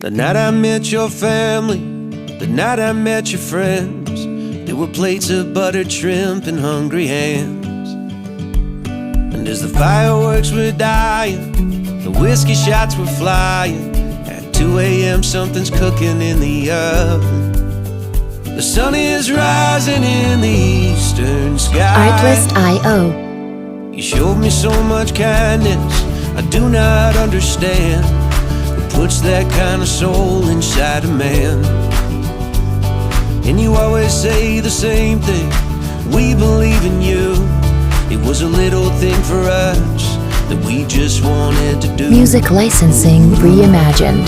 The night I met your family, the night I met your friends, there were plates of buttered shrimp and hungry hands. And as the fireworks were dying, the whiskey shots were flying, at 2 a.m. something's cooking in the oven. The sun is rising in the eastern sky. Artlist.io. You showed me so much kindness I do not understand. Who puts that kind of soul inside a man? And you always say the same thing, we believe in you. It was a little thing for us that we just wanted to do. Music licensing reimagined.